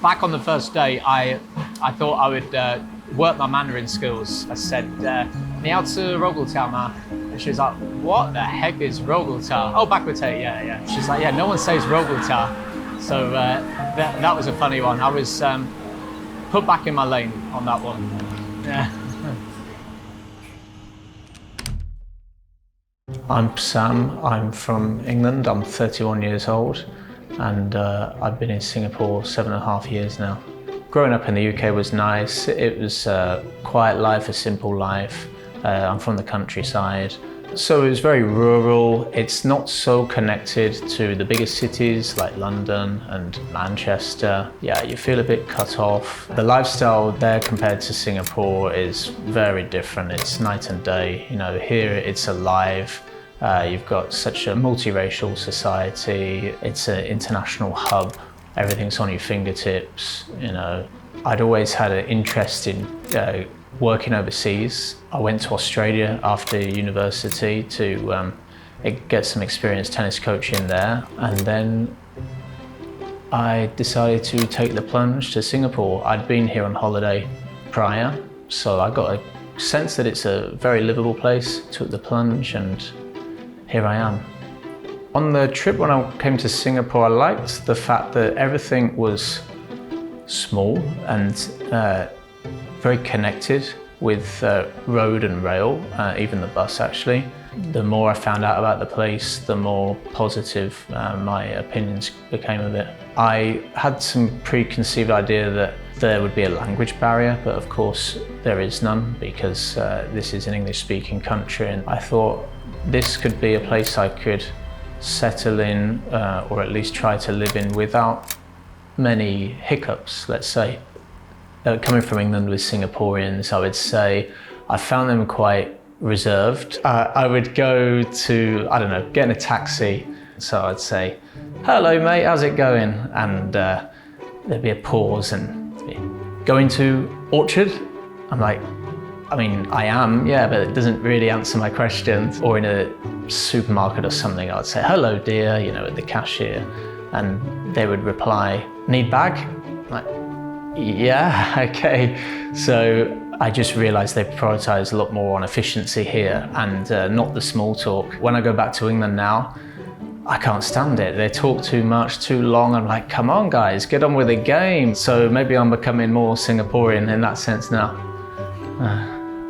Back on the first day, I thought I would work my Mandarin skills. I said, 你要吃肉骨茶吗? And she was like, what the heck is 肉骨茶? Oh, bak kut teh, yeah. She's like, yeah, no one says 肉骨茶. So that was a funny one. I was put back in my lane on that one. Yeah. I'm Sam, I'm from England, I'm 31 years old, and I've been in Singapore 7.5 years now. Growing up in the UK was nice. It was a quiet life, a simple life. I'm from the countryside. So it was very rural. It's not so connected to the biggest cities like London and Manchester. Yeah, you feel a bit cut off. The lifestyle there compared to Singapore is very different. It's night and day. You know, here it's alive. You've got such a multiracial society. It's an international hub. Everything's on your fingertips. You know, I'd always had an interest in working overseas. I went to Australia after university to get some experience tennis coaching there, and then I decided to take the plunge to Singapore. I'd been here on holiday prior, so I got a sense that it's a very livable place. Took the plunge, and here I am. On the trip when I came to Singapore, I liked the fact that everything was small and very connected with road and rail, even the bus actually. The more I found out about the place, the more positive my opinions became of it. I had some preconceived idea that there would be a language barrier, but of course there is none, because this is an English-speaking country, and I thought this could be a place I could settle in, or at least try to live in without many hiccups, let's say. Coming from England with Singaporeans, I would say I found them quite reserved. I would go to, I don't know, get in a taxi. So I'd say, hello mate, how's it going? And there'd be a pause and going to Orchard? I'm like, I mean, I am, yeah, but it doesn't really answer my question. Or in a supermarket or something, I'd say, hello dear, you know, at the cashier. And they would reply, need bag? I'm like, yeah, okay. So I just realised they prioritise a lot more on efficiency here and not the small talk. When I go back to England now, I can't stand it. They talk too much, too long. I'm like, come on guys, get on with the game. So maybe I'm becoming more Singaporean in that sense now.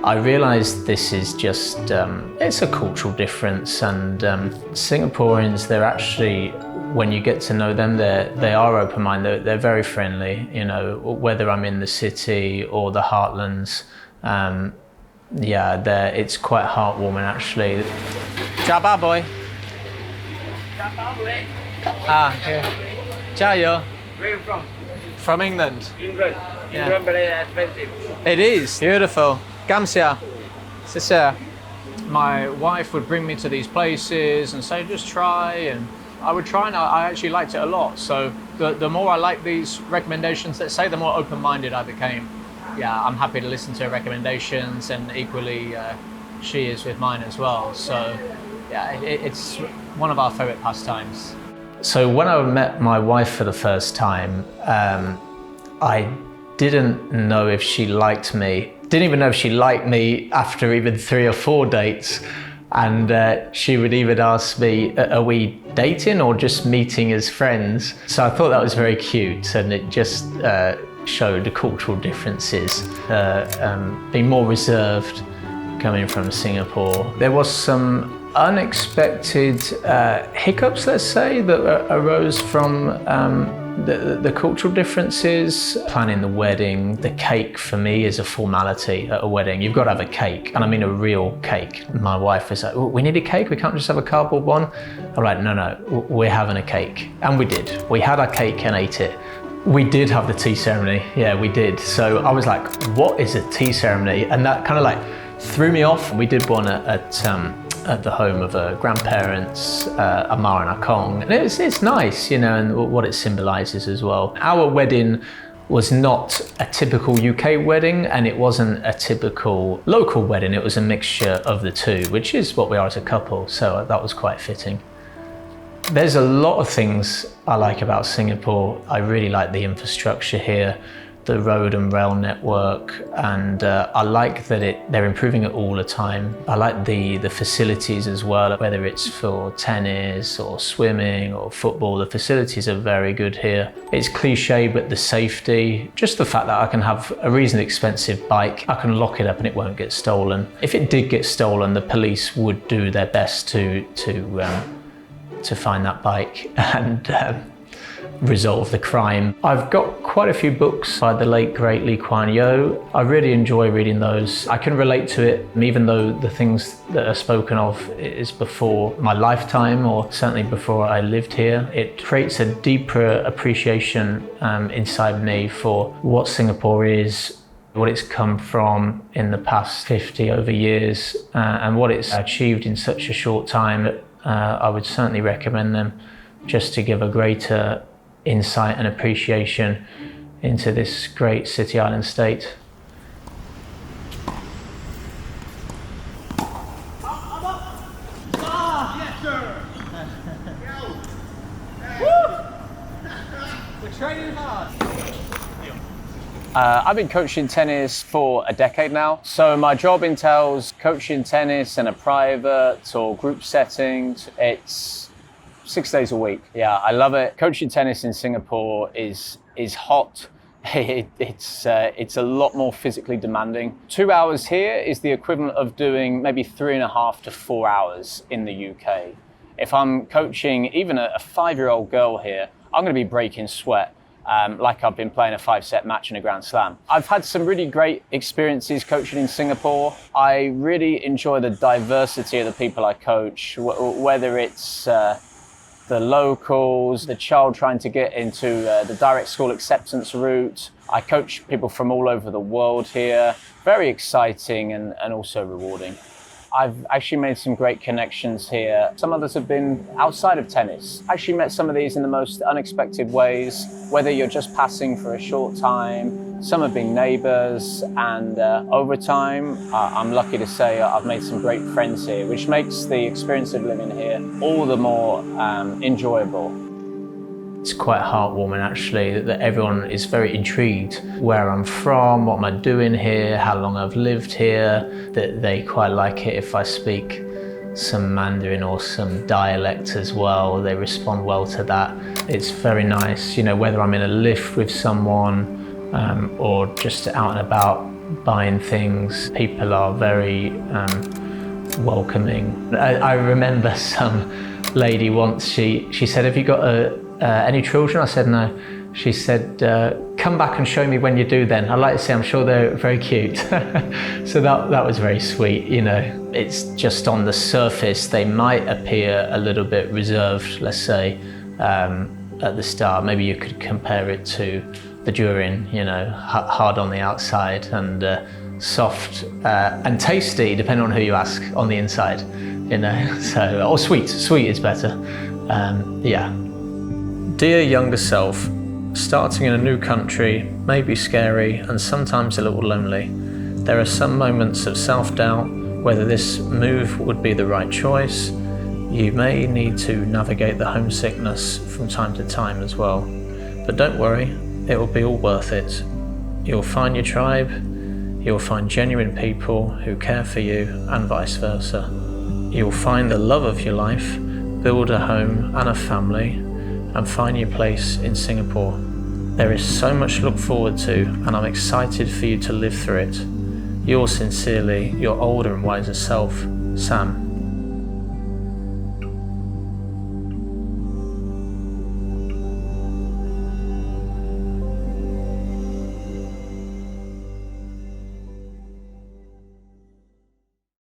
I realised this is just, it's a cultural difference, and Singaporeans, they're actually, when you get to know them, they are open-minded, they're very friendly, you know, whether I'm in the city or the heartlands. Yeah, it's quite heartwarming actually. Ciao, bye boy. Here. Ciao, yo. Where are you from? From England. England. Yeah. England very expensive. It is beautiful. Kamsia. Sisa. My wife would bring me to these places and say, just try, and I would try, and I actually liked it a lot. So the more I liked these recommendations, let's say, the more open-minded I became. Yeah, I'm happy to listen to her recommendations, and equally she is with mine as well. So yeah, it's one of our favorite pastimes. So when I met my wife for the first time, I didn't know if she liked me. Didn't even know if she liked me after even 3 or 4 dates. And she would even ask me, are we dating or just meeting as friends? So I thought that was very cute, and it just showed the cultural differences. Being more reserved coming from Singapore. There was some unexpected hiccups, let's say, that arose from the cultural differences. Planning the wedding, the cake for me is a formality at a wedding. You've got to have a cake, and I mean a real cake. My wife was like, we need a cake, we can't just have a cardboard one. I'm like, no, we're having a cake. And we did. We had our cake and ate it. We did have the tea ceremony, yeah, we did. So I was like, what is a tea ceremony? And that kind of like threw me off. We did one at the home of grandparents, Amar and Akong. And it's nice, you know, and what it symbolises as well. Our wedding was not a typical UK wedding, and it wasn't a typical local wedding. It was a mixture of the two, which is what we are as a couple. So that was quite fitting. There's a lot of things I like about Singapore. I really like the infrastructure here, the road and rail network, and I like that they're improving it all the time. I like the facilities as well, whether it's for tennis or swimming or football, the facilities are very good here. It's cliche, but the safety, just the fact that I can have a reasonably expensive bike, I can lock it up and it won't get stolen. If it did get stolen, the police would do their best to find that bike and resolve the crime. I've got quite a few books by the late great Lee Kuan Yew. I really enjoy reading those. I can relate to it, even though the things that are spoken of is before my lifetime, or certainly before I lived here. It creates a deeper appreciation inside me for what Singapore is, what it's come from in the past 50 over years, and what it's achieved in such a short time. I would certainly recommend them, just to give a greater insight and appreciation into this great city island state. Yes, sir. We're training hard. I've been coaching tennis for a decade now. So my job entails coaching tennis in a private or group setting. It's 6 days a week. Yeah, I love it. Coaching tennis in Singapore is hot. It's a lot more physically demanding. 2 hours here is the equivalent of doing maybe 3.5 to 4 hours in the UK. If I'm coaching even a 5-year-old girl here, I'm going to be breaking sweat. Like I've been playing a 5-set match in a Grand Slam. I've had some really great experiences coaching in Singapore. I really enjoy the diversity of the people I coach, whether it's the locals, the child trying to get into the direct school acceptance route. I coach people from all over the world here. Very exciting and also rewarding. I've actually made some great connections here. Some others have been outside of tennis. I actually met some of these in the most unexpected ways, whether you're just passing for a short time. Some have been neighbors, and over time, I'm lucky to say I've made some great friends here, which makes the experience of living here all the more enjoyable. It's quite heartwarming actually that everyone is very intrigued where I'm from, what am I doing here, how long I've lived here, that they quite like it if I speak some Mandarin or some dialect as well. They respond well to that. It's very nice, you know, whether I'm in a lift with someone or just out and about buying things, people are very welcoming. I remember some lady once, she said, "Have you got any children?" I said no. She said, "Come back and show me when you do then. I'd like to say, I'm sure they're very cute." So that was very sweet, you know. It's just on the surface, they might appear a little bit reserved, let's say, at the start. Maybe you could compare it to the Durian, you know, hard on the outside and soft and tasty, depending on who you ask, on the inside, you know. So, or sweet is better, yeah. Dear younger self, starting in a new country may be scary and sometimes a little lonely. There are some moments of self-doubt whether this move would be the right choice. You may need to navigate the homesickness from time to time as well. But don't worry, it will be all worth it. You'll find your tribe, you'll find genuine people who care for you and vice versa. You'll find the love of your life, build a home and a family, and find your place in Singapore. There is so much to look forward to, and I'm excited for you to live through it. Yours sincerely, your older and wiser self, Sam.